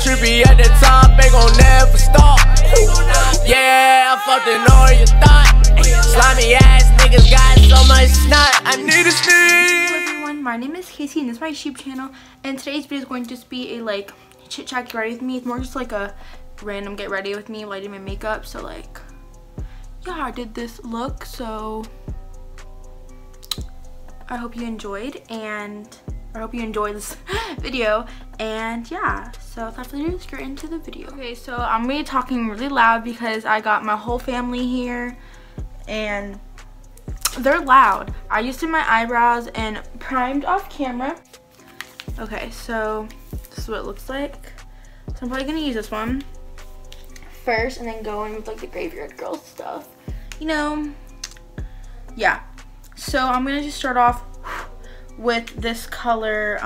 trippy at the top, ain't gon' never stop. Yeah, I fucking know your thought. Slimy ass niggas got so much snot. I need a sneak. Hello everyone, my name is Casey and this is my YouTube channel. And today's video is going to just be a like chit chat get ready with me. It's more just like a random get ready with me while I did my makeup. So like, yeah, I did this look. So I hope you enjoyed, and I hope you enjoyed this video. And yeah, so without further ado, let's get into the video. Okay, so I'm gonna be talking really loud because I got my whole family here and they're loud. I just did my eyebrows and primed off camera. Okay, so this is what it looks like. So I'm probably gonna use this one first and then go in with like the Graveyard Girl stuff, you know. Yeah, so I'm gonna just start off with this color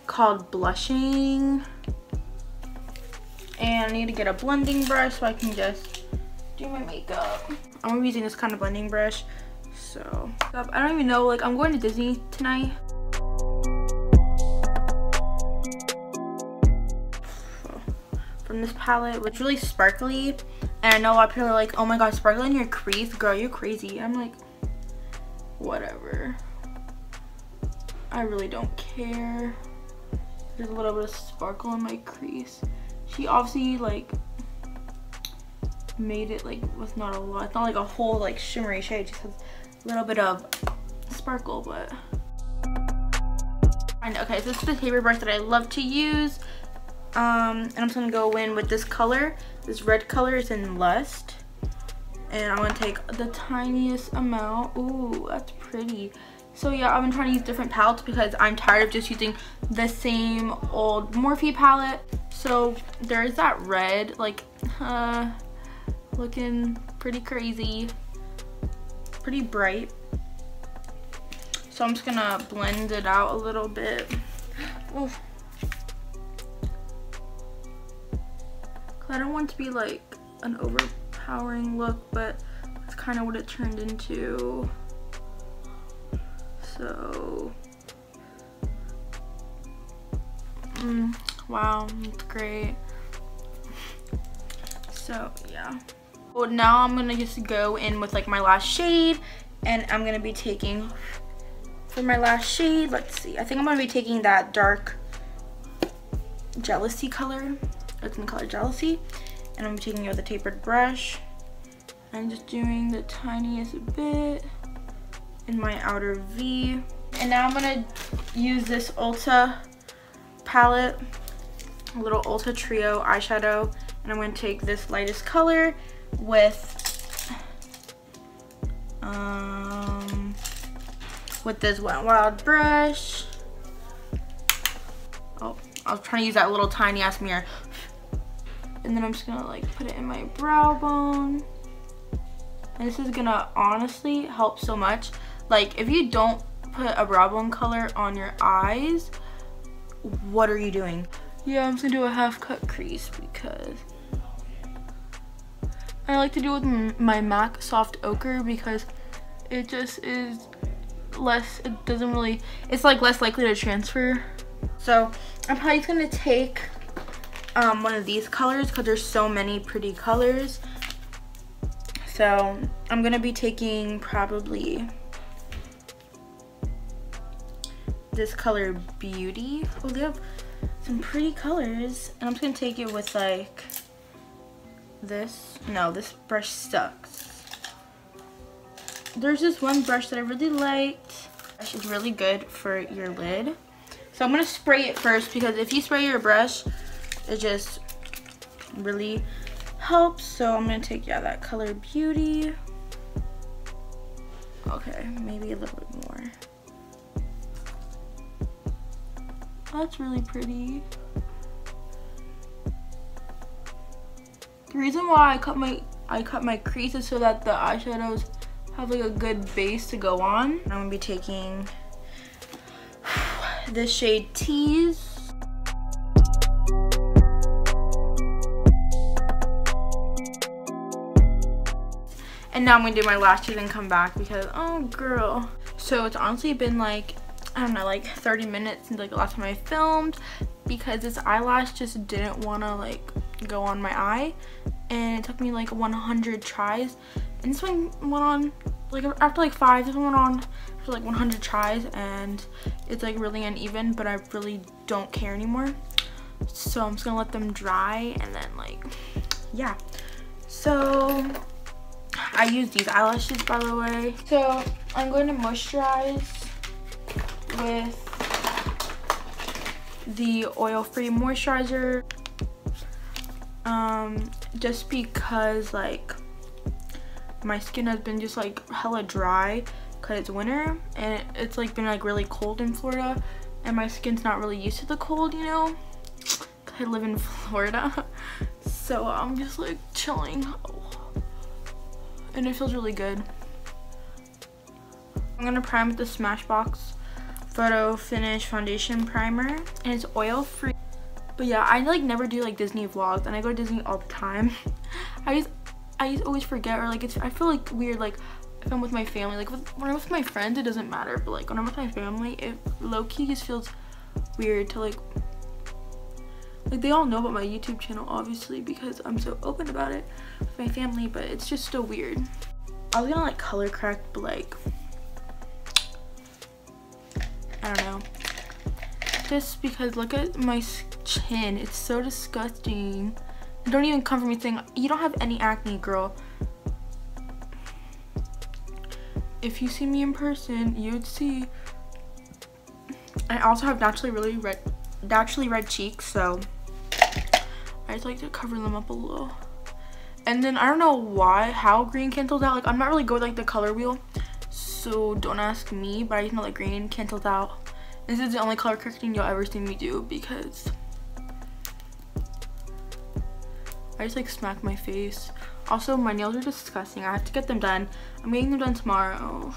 called Blushing, and I need to get a blending brush so I can just do my makeup. I'm gonna be using this kind of blending brush. So I don't even know, like I'm going to Disney tonight. From this palette, which is really sparkly, and I know a lot of people are like, oh my god, sparkle in your crease, girl, you're crazy. I'm like, whatever, I really don't care. There's a little bit of sparkle in my crease. She obviously like made it like with not a lot. It's not like a whole like shimmery shade, just has a little bit of sparkle. But okay, so this is the taper brush that I love to use. And I'm just gonna go in with this color. This red color is in Lust, and I'm gonna take the tiniest amount. Ooh, that's pretty. So yeah, I've been trying to use different palettes because I'm tired of just using the same old Morphe palette. So there's that red, like looking pretty crazy, pretty bright. So I'm just gonna blend it out a little bit. Oof. I don't want it to be like an overpowering look, but that's kind of what it turned into. So wow, that's great. So yeah, well now I'm gonna just go in with like my last shade, and I'm gonna be taking, for my last shade, let's see, I think I'm gonna be taking that dark Jealousy color. It's in the color Jealousy, and I'm taking it with a tapered brush and just doing the tiniest bit in my outer V. And now I'm gonna use this Ulta palette, a little Ulta Trio eyeshadow, and I'm gonna take this lightest color with this Wet n Wild brush. Oh, I was trying to use that little tiny ass mirror. And then I'm just gonna like put it in my brow bone. And this is gonna honestly help so much. Like if you don't put a brow bone color on your eyes, what are you doing? Yeah, I'm just gonna do a half cut crease because I like to do it with my MAC Soft Ochre because it just is less, it doesn't really, it's like less likely to transfer. So I'm probably just gonna take one of these colors because there's so many pretty colors. So I'm gonna be taking probably this color Beauty. Oh, they have some pretty colors, and I'm just gonna take it with like this. No, this brush sucks. There's this one brush that I really liked. It's really good for your lid. So I'm gonna spray it first because if you spray your brush, it just really helps. So I'm gonna take, yeah, that color Beauty. Okay, maybe a little bit more. Oh, that's really pretty. The reason why I cut my creases so that the eyeshadows have like a good base to go on. I'm gonna be taking this shade Tease. And now I'm gonna do my lashes and come back because, oh girl. So it's honestly been like, I don't know, like 30 minutes since like the last time I filmed. because this eyelash just didn't want to like go on my eye, and it took me like 100 tries, and this one went on like after like 5. This one went on for like 100 tries, and it's like really uneven, but I really don't care anymore, so I'm just gonna let them dry, and then like yeah. So I use these eyelashes, by the way. So I'm going to moisturize with the oil-free moisturizer, just because like my skin has been just like hella dry because it's winter, and it's like been like really cold in Florida, and my skin's not really used to the cold, you know, 'cause I live in Florida. So I'm just like chilling, and it feels really good. I'm gonna prime with the Smashbox Photo Finish Foundation Primer, and it's oil free. But yeah, I like never do like Disney vlogs, and I go to Disney all the time. I just always forget, or like I feel like weird like if I'm with my family. Like when I'm with my friends, it doesn't matter, but like when I'm with my family, it low-key just feels weird to like they all know about my YouTube channel, obviously, because I'm so open about it with my family, but it's just still weird. I was gonna like color correct, but like I don't know, just because look at my chin, it's so disgusting. Don't even come for me saying you don't have any acne, girl. If you see me in person, you'd see. I also have naturally red cheeks, so I just like to cover them up a little. And then I don't know how green cancels out. Like I'm not really good with like the color wheel, so don't ask me, but I just know like green cancels out. This is the only color correcting you'll ever see me do, because I just like smack my face. Also, my nails are disgusting. I have to get them done. I'm getting them done tomorrow.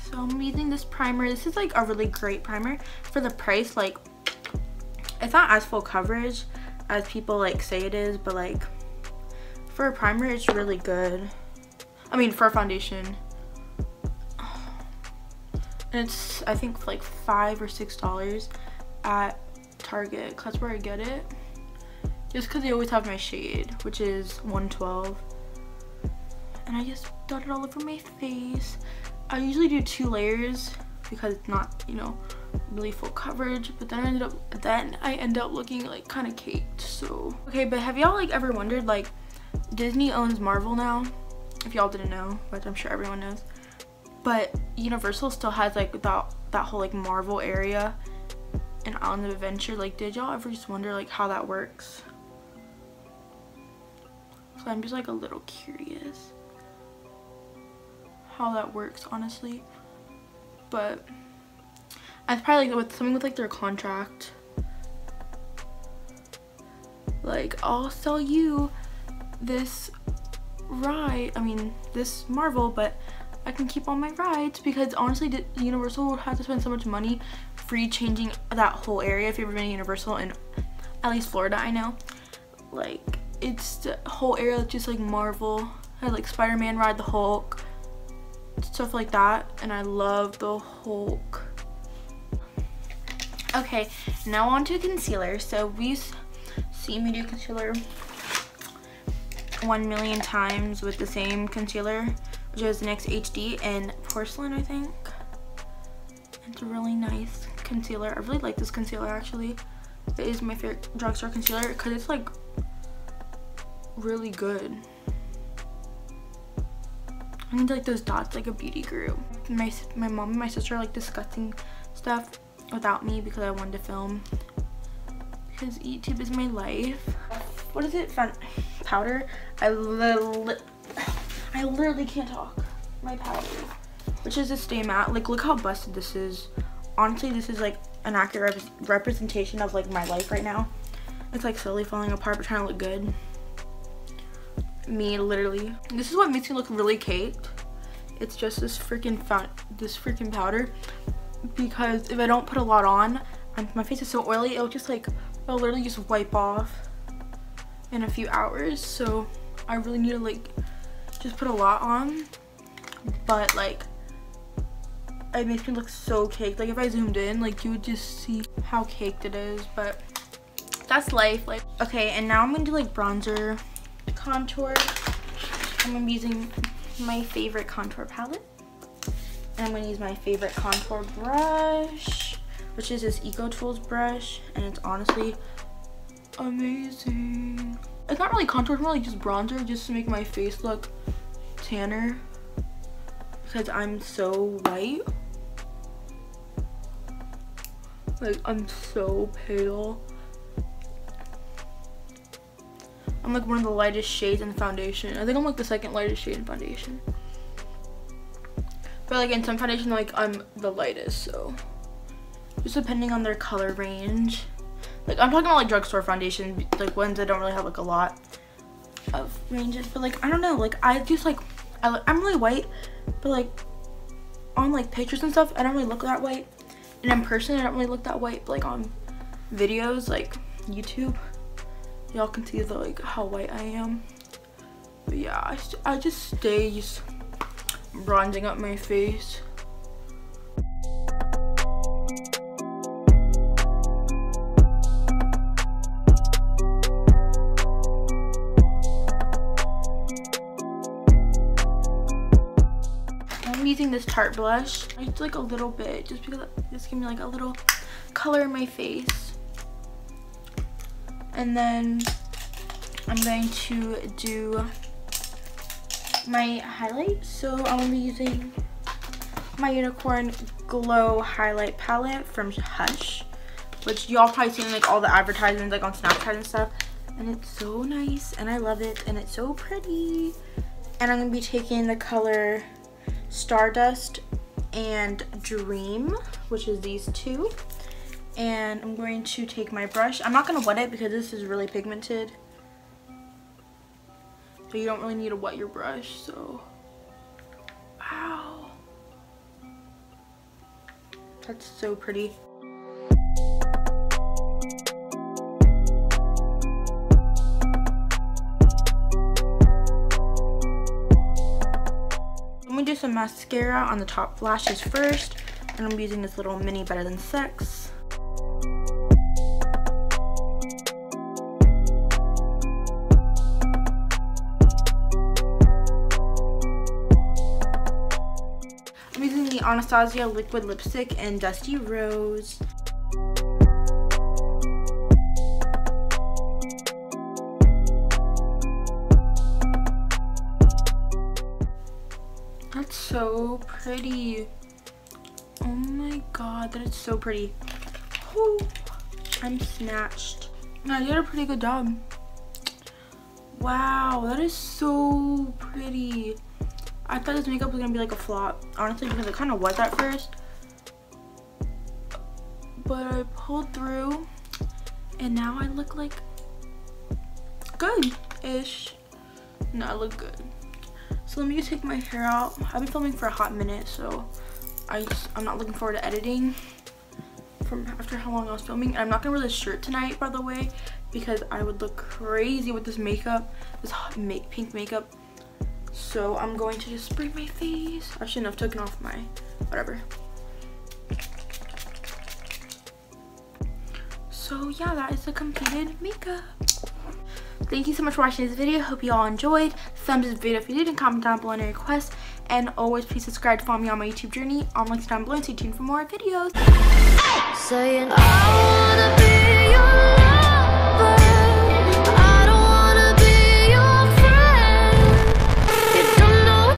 So I'm using this primer. This is like a really great primer for the price. Like it's not as full coverage as people like say it is, but like for a primer it's really good. I mean for a foundation. And it's I think like $5 or $6 at Target. That's where I get it. Just because they always have my shade, which is 112. And I just dot it all over my face. I usually do 2 layers because it's not, you know, really full coverage. But then I end up looking like kind of caked. So okay, but have y'all like ever wondered, like Disney owns Marvel now? If y'all didn't know, but I'm sure everyone knows. But Universal still has like that whole like Marvel area and Island of Adventure. Like did y'all ever just wonder like how that works? So I'm just like a little curious how that works, honestly. But I probably like with something with like their contract, like I'll sell you this ride, I mean this Marvel, but I can keep all my rides, because honestly Universal would have to spend so much money free changing that whole area. If you've ever been to Universal in at least Florida, I know, like it's the whole area that's just like Marvel. I had like Spider-Man ride, the Hulk, stuff like that, and I love the Hulk. Okay, now on to concealer. So we've seen me do concealer 1 million times with the same concealer, which is NYX HD in Porcelain, I think. It's a really nice concealer. I really like this concealer actually. It is my favorite drugstore concealer because it's like really good. I need like those dots like a beauty guru. My mom and my sister are like discussing stuff without me because I wanted to film, because YouTube is my life. What is it? Powder? I literally can't talk. My powder, which is a Stay Matte. Like look how busted this is. Honestly, this is like an accurate representation of like my life right now. It's like slowly falling apart but trying to look good. Me, literally. This is what makes me look really caked. It's just this freaking powder, because if I don't put a lot on, my face is so oily, it'll literally just wipe off in a few hours. So I really need to like just put a lot on, but like it makes me look so caked. Like if I zoomed in, like you would just see how caked it is, but that's life. Like, okay, and now I'm gonna do like bronzer contour. I'm gonna be using my favorite contour palette, and I'm gonna use my favorite contour brush, which is this Eco Tools brush, and it's honestly amazing. It's not really contour, it's more like just bronzer, just to make my face look tanner because I'm so white. Like, I'm so pale. I'm like one of the lightest shades in foundation. I think I'm like the second lightest shade in foundation. But like in some foundation, like I'm the lightest, so just depending on their color range. Like I'm talking about like drugstore foundation, like ones that don't really have like a lot of ranges. But like I don't know, like I just like I'm really white, but like on like pictures and stuff, I don't really look that white. And in person, I don't really look that white. But like on videos, like YouTube, y'all can see the like how white I am. But yeah, I just stay just bronzing up my face. I'm using this Tarte blush. I used like a little bit just because this gives me like a little color in my face. And then I'm going to do my highlight. So I'm going to be using my Unicorn Glow highlight palette from Hush, which y'all probably seen like all the advertisements like on Snapchat and stuff. And it's so nice and I love it and it's so pretty. And I'm going to be taking the color Stardust and Dream, which is these two. And I'm going to take my brush. I'm not going to wet it because this is really pigmented. So you don't really need to wet your brush. So, wow. That's so pretty. I'm going to do some mascara on the top lashes first. And I'm using this little mini Better Than Sex. I'm using the Anastasia liquid lipstick in Dusty Rose. That's so pretty. Oh my god, that is so pretty. Whew. I'm snatched. I did a pretty good job. Wow, that is so pretty. I thought this makeup was gonna be like a flop, honestly, because it kind of was at first. But I pulled through, and now I look like good-ish. No, I look good. So let me just take my hair out. I've been filming for a hot minute, so I'm not looking forward to editing from after how long I was filming. And I'm not gonna wear this shirt tonight, by the way, because I would look crazy with this makeup, this hot pink makeup. So I'm going to just spray my face. I shouldn't have taken off my whatever. So yeah, that is the completed makeup. Thank you so much for watching this video. Hope you all enjoyed. Thumbs this video if you did, and comment down below any requests. And always please subscribe to follow me on my YouTube journey. All links down below, and stay tuned for more videos. Saying I wanna be your